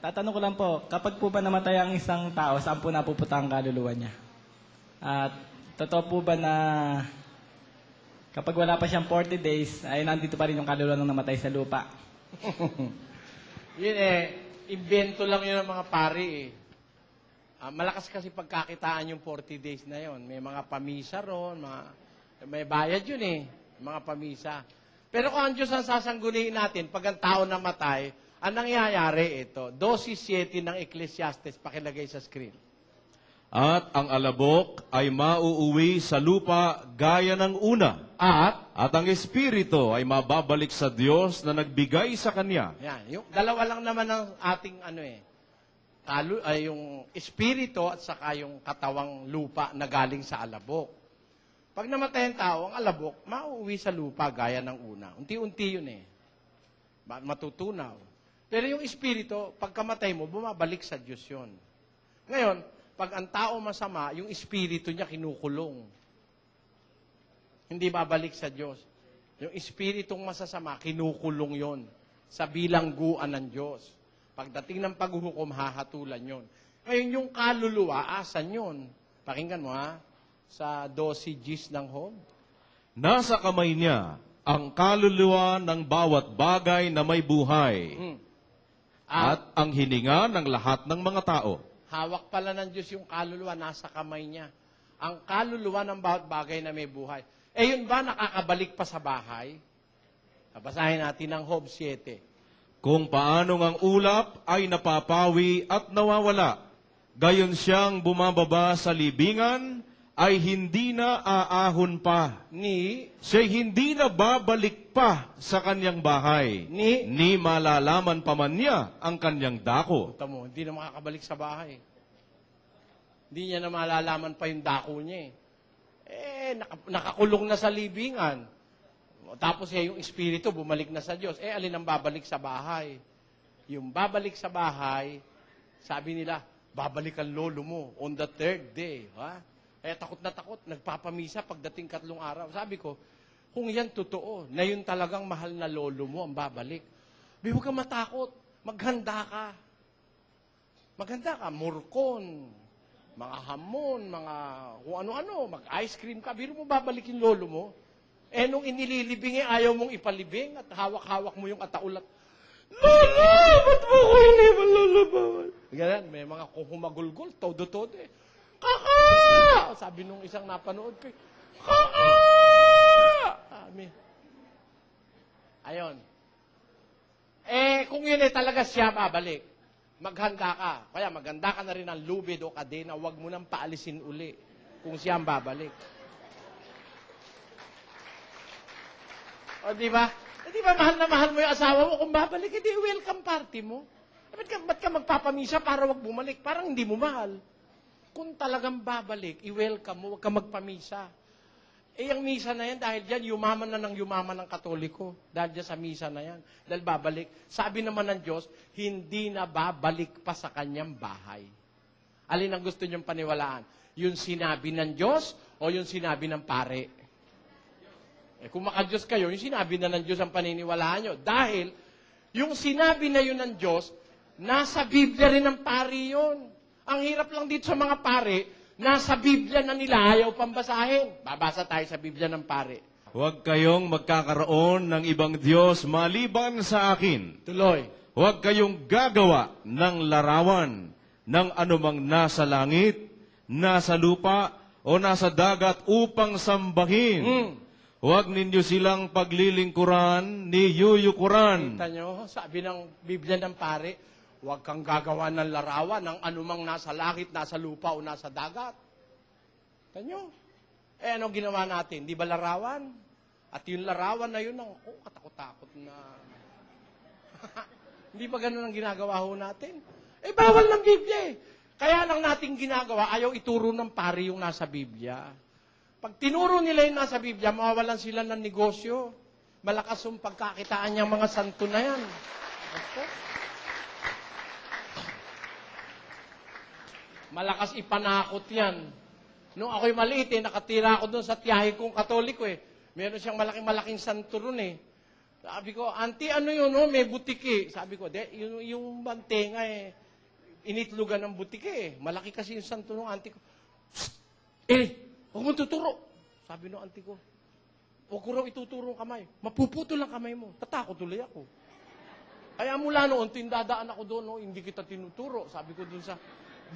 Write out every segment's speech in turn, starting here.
tatanong ko lang po, kapag po ba namatay ang isang tao, saan po napupunta ang kaluluwa niya? At totoo po ba na kapag wala pa siyang 40 days, ay nandito pa rin yung kaluluwa ng namatay sa lupa? Yun invento lang yun ng mga pari malakas kasi pagkakitaan yung 40 days na yon. May mga pamisa ron, may bayad yun mga pamisa. Pero kung ang Diyos ang sasangguniin natin, pag ang tao namatay, ang nangyayari ito, 12:7 ng Ecclesiastes, pakilagay sa screen. At ang alabok ay mauuwi sa lupa gaya ng una. At ang espiritu ay mababalik sa Diyos na nagbigay sa kanya. Yan, yung dalawa lang naman ng ating yung espiritu at saka yung katawang lupa na galing sa alabok. Pag namatay ang tao, ang alabok, mauuwi sa lupa gaya ng una. Unti-unti yun matutunaw. Pero yung espiritu, pag kamatay mo, bumabalik sa Diyos yun. Ngayon, pag ang tao masama, yung espiritu niya kinukulong. Hindi babalik sa Diyos. Yung espiritong masasama, kinukulong yon sa bilangguan ng Diyos. Pagdating ng paghuhukom, hahatulan yon. Ngayon, yung kaluluwa, asan yon? Pakinggan mo sa 12 Gs ng Job. Nasa kamay niya ang kaluluwa ng bawat bagay na may buhay. At ang hininga ng lahat ng mga tao. Hawak pala ng Diyos yung kaluluwa, nasa kamay niya. Ang kaluluwa ng bawat bagay na may buhay. Yun ba nakakabalik pa sa bahay? Basahin natin ang Job 7. Kung paanong ang ulap ay napapawi at nawawala, gayon siyang bumababa sa libingan, ay hindi na aahon pa. Siya'y hindi na babalik pa sa kanyang bahay. Ni malalaman pa man niya ang kanyang dako. Punta mo, hindi na makakabalik sa bahay. Hindi niya na malalaman pa yung dako niya nakakulong na sa libingan. Tapos yung espiritu bumalik na sa Diyos. Alin ang babalik sa bahay? Yung babalik sa bahay, sabi nila, babalik ang lolo mo on the 3rd day. Takot na takot, nagpapamisa pagdating 3 araw. Sabi ko, kung yan totoo, na yun talagang mahal na lolo mo ang babalik, huwag kang matakot, maghanda ka. Maghanda ka, murkon, mga hamon, mga kung ano-ano, mag-ice cream ka, biro mo babalik yung lolo mo. Nung inililibing ayaw mong ipalibing at hawak-hawak mo yung ataulat. Lolo, ba't mo ko iniwan, lolo ba? Ganyan, may mga humagulgol, todo-todo Kaka! Sabi nung isang napanood ko, Kaka! Ayon. Kung yun talaga siya babalik, maghanda ka. Kaya maghanda ka na rin ng lubid o kadena, huwag mo nang paalisin uli kung siya ang babalik. O, di ba? Di ba mahal na mahal mo yung asawa mo? Kung babalik, hindi welcome party mo. Ba't ka magpapamisa para wag bumalik? Parang hindi mo mahal. Kung talagang babalik, i-welcome mo, huwag ka magpamisa. Ang misa na yan, dahil dyan, yumaman na ng yumaman ng Katoliko. Dahil dyan sa misa na yan. Dahil babalik. Sabi naman ng Diyos, hindi na babalik pa sa kanyang bahay. Alin ang gusto niyong paniwalaan? Yung sinabi ng Diyos o yung sinabi ng pare? Kung maka-Diyos kayo, yung sinabi na ng Diyos ang paniniwalaan nyo. Dahil, yung sinabi na yun ng Diyos, nasa Biblia rin ng pare yun. Ang hirap lang dito sa mga pare, nasa Biblia na nila ayaw pambasahin. Babasa tayo sa Biblia ng pare. Huwag kayong magkakaroon ng ibang Diyos maliban sa akin. Tuloy. Huwag kayong gagawa ng larawan ng anumang nasa langit, nasa lupa, o nasa dagat upang sambahin. Huwag ninyo silang paglilingkuran ni yuyukuran. Kita nyo, sabi ng Biblia ng pare, huwag kang gagawa ng larawan ng anumang nasa langit, nasa lupa, o nasa dagat. Kita nyo? Anong ginawa natin? Di ba larawan? At yung larawan na yun, katakot-takot na. Hindi ba ganun ang ginagawa ho natin? Bawal ng Biblia Kaya lang natin ginagawa, ayaw ituro ng pare yung nasa Biblia. Pag tinuro nila yung nasa Biblia, mawawalan sila ng negosyo. Malakas yung pagkakitaan niyang mga santo na yan. Malakas ipanakot yan. Nung ako'y maliit, nakatira ako doon sa tiyahe kong Katoliko Meron siyang malaking-malaking santo ron Sabi ko, auntie, ano yun, no? May butiki. Sabi ko, yung bantenga initlugan ng butiki eh. Malaki kasi yung santo ng auntie ko. Huwag mo tuturo. Sabi ng auntie ko, huwag ko raw ituturo ang kamay. Mapuputo lang kamay mo. Tatakot tuloy ako. Kaya mula noon, tindadaan ako doon, no? Hindi kita tinuturo. Sabi ko doon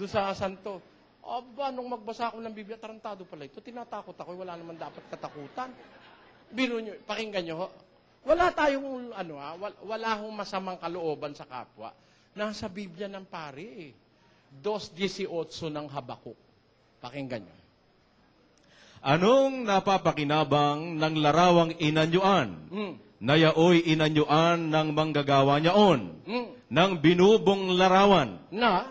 sa santo. Aba, nung magbasa ako ng Biblia, tarantado pala ito. Tinatakot ako, wala naman dapat katakutan. Biro nyo, pakinggan nyo, ho. Wala tayong, wala hong masamang kalooban sa kapwa. Nasa Biblia ng pari, 2:18 ng Habakuk. Pakinggan nyo. Anong napapakinabang ng larawang inanyuan? Na yaoy inanyuan ng manggagawa niyaon? Ng binubong larawan?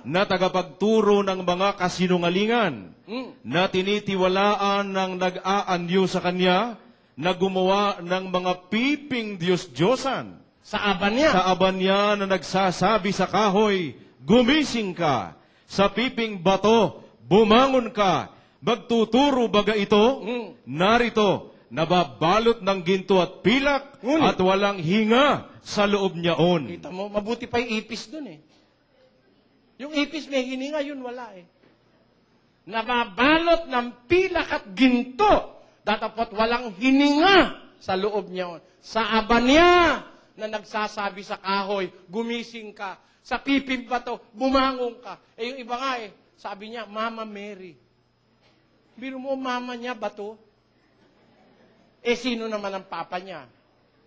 Na tagapagturo ng mga kasinungalingan? Na tinitiwalaan ng nag-aanyo sa kanya? Na gumawa ng mga piping Diyos-Diyosan? Sa aban niya. Sa aban niya na nagsasabi sa kahoy, gumising ka. Sa piping bato, bumangon ka. Magtuturo baga ito? Narito, nababalot ng ginto at pilak at walang hinga sa loob niyaon. Kita mo, mabuti pa yung ipis dun eh. Yung ipis may hininga, yun wala eh. Nababalot ng pilak at ginto, datapot walang hininga sa loob niyaon. Sa aban niya na nagsasabi sa kahoy, gumising ka. Sa piping bato, bumangon ka. Eh yung iba nga eh, sabi niya, Mama Mary. Biro mo, mama niya, bato. Eh, sino naman ang papa niya?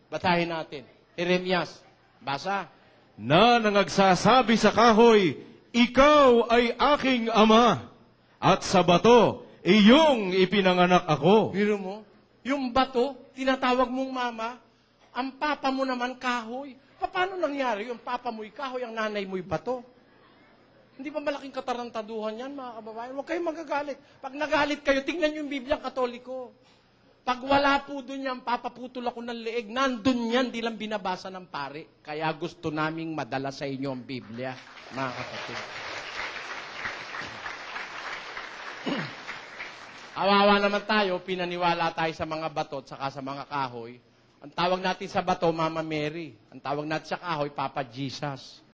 Basahin natin. Jeremias. Basa. Na nangagsasabi sa kahoy, ikaw ay aking ama, at sa bato, iyong ipinanganak ako. Biro mo, yung bato, tinatawag mong mama, ang papa mo naman kahoy. Paano nangyari? Yung papa mo'y kahoy, ang nanay mo'y bato. Hindi ba malaking katarantaduhan yan, mga kababayan? Huwag kayong magagalit. Pag nagalit kayo, tingnan nyo yung Biblia Katoliko. Pag wala po doon yan, papaputol ako ng leeg. Nandun yan, di lang binabasa ng pare. Kaya gusto naming madala sa inyo ang Biblia, mga kapatid. Awawa naman tayo, pinaniwala tayo sa mga bato at saka sa mga kahoy. Ang tawag natin sa bato, Mama Mary. Ang tawag natin sa kahoy, Papa Jesus.